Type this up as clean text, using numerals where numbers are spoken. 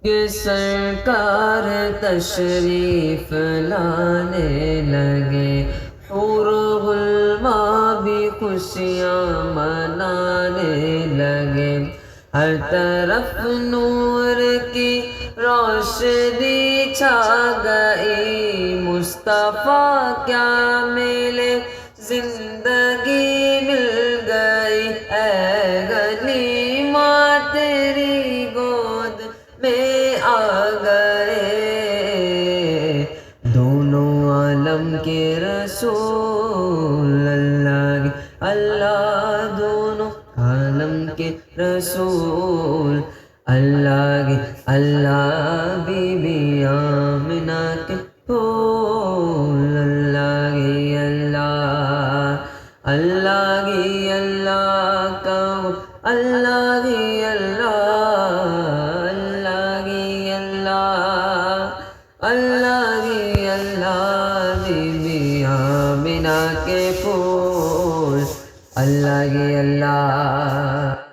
کہ سرکار تشریف لانے لگے، حور غلما بھی خوشیاں منانے لگے، ہر طرف نور کی روشنی چھا گئی، مصطفیٰ کیا ملے زندگی مل گئی، اے غنیمت تیری گود میں آ گئے، دونوں عالم کے رسول اللہ کے اللہ، دونوں عالم کے رسول اللہ کے اللہ، بی بی آمنہ کے پھول اللہ کے اللہ، اللہ کی اللہ کا اللہ کی اللہ، اللہ کی اللہ، اللہ کی اللہ، بی بی آمنہ کے پھول اللہ کی اللہ۔